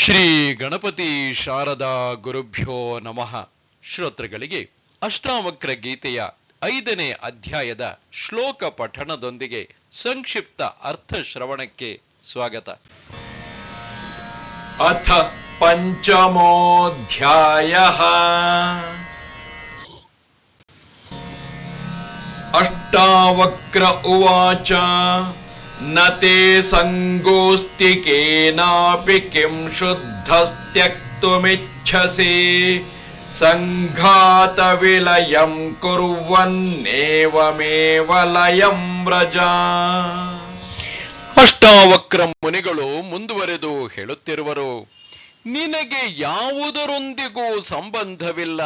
ಶ್ರೀ ಗಣಪತಿ ಶಾರದಾ ಗುರುಭ್ಯೋ ನಮಃ. ಶ್ರೋತೃಗಳಿಗೆ ಅಷ್ಟಾವಕ್ರ ಗೀತೆಯ 5ನೇ ಅಧ್ಯಾಯದ ಶ್ಲೋಕ ಪಠಣದೊಂದಿಗೆ ಸಂಕ್ಷಿಪ್ತ ಅರ್ಥ ಶ್ರವಣಕ್ಕೆ ಸ್ವಾಗತ. ಅಥ ಪಂಚಮೋಧ್ಯಾಯಃ. ಅಷ್ಟಾವಕ್ರ ಉವಾಚ ನ ತೇ ಸಂಗೋಸ್ತಿ ಕೇನಾಪಿ ಕಿಂ ಶುದ್ಧಸ್ತ್ಯಕ್ತುಮಿಚ್ಛಸಿ ಸಂಘಾತ ವಿಲಯಂ ಕುರ್ವನ್ನೇವಮೇವ ಲಯಂ ವ್ರಜ. ಅಷ್ಟಾವಕ್ರ ಮುನಿಗಳು ಮುಂದುವರೆದು ಹೇಳುತ್ತಿರುವರು, ನಿನಗೆ ಯಾವುದರೊಂದಿಗೂ ಸಂಬಂಧವಿಲ್ಲ.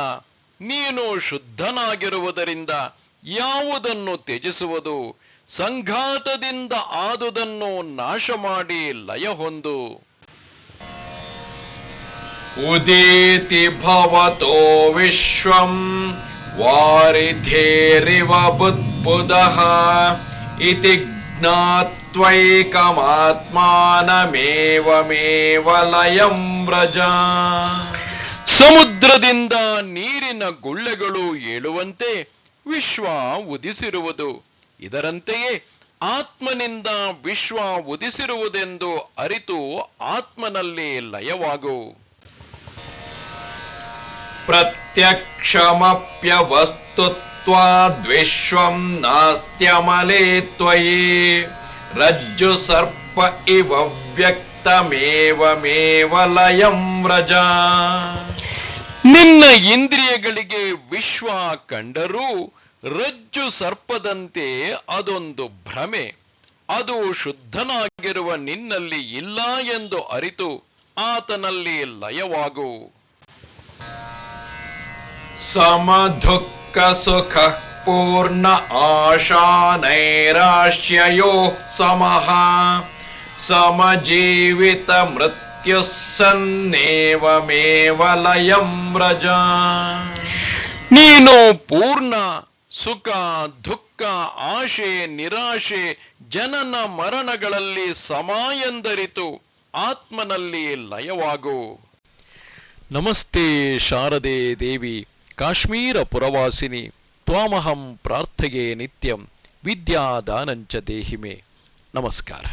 ನೀನು ಶುದ್ಧನಾಗಿರುವುದರಿಂದ ಯಾವುದನ್ನು ತ್ಯಜಿಸುವುದು, ಸಂಘಾತದಿಂದ ಆದುದನ್ನು ನಾಶ ಮಾಡಿ ಲಯ ಹೊಂದು. ಉದೀತಿ ಭವತೋ ವಿಶ್ವಂ ವಾರಿಧೇರಿವ ಬುದ್ಬುದಃ ಇತಿ ಜ್ಞಾತ್ವೈಕಮಾತ್ಮಾನಮೇವಮೇವ ಲಯಂ ವ್ರಜ. ಸಮುದ್ರದಿಂದ ನೀರಿನ ಗುಳ್ಳೆಗಳು ಏಳುವಂತೆ ವಿಶ್ವ ಉದಿಸಿರುವುದು, ಇದರಂತೆಯೇ ಆತ್ಮನಿಂದ ವಿಶ್ವ ಉದಿಸಿರುವುದೆಂದು ಅರಿತು ಆತ್ಮನಲ್ಲಿ ಲಯವಾಗು. ಪ್ರತ್ಯಕ್ಷಮಪ್ಯವಸ್ತುತ್ವಾದ್ವಿಶ್ವಂ ನಾಸ್ತ್ಯಮಲೇ ತ್ವಯಿ ರಜ್ಜು ಸರ್ಪ ಇವ ವ್ಯಕ್ತಮೇವಮೇವ ಲಯಂ ವ್ರಜ. ನಿನ್ನ ಇಂದ್ರಿಯಗಳಿಗೆ ವಿಶ್ವ ಕಂಡರೂ ರಜ್ಜು ಸರ್ಪದಂತೆ ಅದೊಂದು ಭ್ರಮೆ. ಅದು ಶುದ್ಧನಾಗಿರುವ ನಿನ್ನಲ್ಲಿ ಇಲ್ಲ ಎಂದು ಅರಿತು ಆತನಲ್ಲಿ ಲಯವಾಗು. ಸಮದುಃಖ ಸುಖ ಪೂರ್ಣ ಆಶಾ ನೈರಾಶ್ಯಯೋ ಸಮಃ ಸಮಜೀವಿತ ಮೃತ್ಯು ಸನ್ನೇವಮೇವ ಲಯಂ ವ್ರಜ. ನೀನು ಪೂರ್ಣ ಸುಖ ದುಃಖ ಆಶೆ ನಿರಾಶೆ ಜನನ ಮರಣಗಳಲ್ಲಿ ಸಮ ಎಂದರಿತು ಆತ್ಮನಲ್ಲಿ ಲಯವಾಗು. ನಮಸ್ತೆ ಶಾರದೆ ದೇವಿ ಕಾಶ್ಮೀರ ಪುರವಾಸಿನಿ ತ್ವಾಮಹಂ ಪ್ರಾರ್ಥೆಯೇ ನಿತ್ಯಂ ವಿದ್ಯಾದಾನಂಚ ದೇಹಿಮೆ. ನಮಸ್ಕಾರ.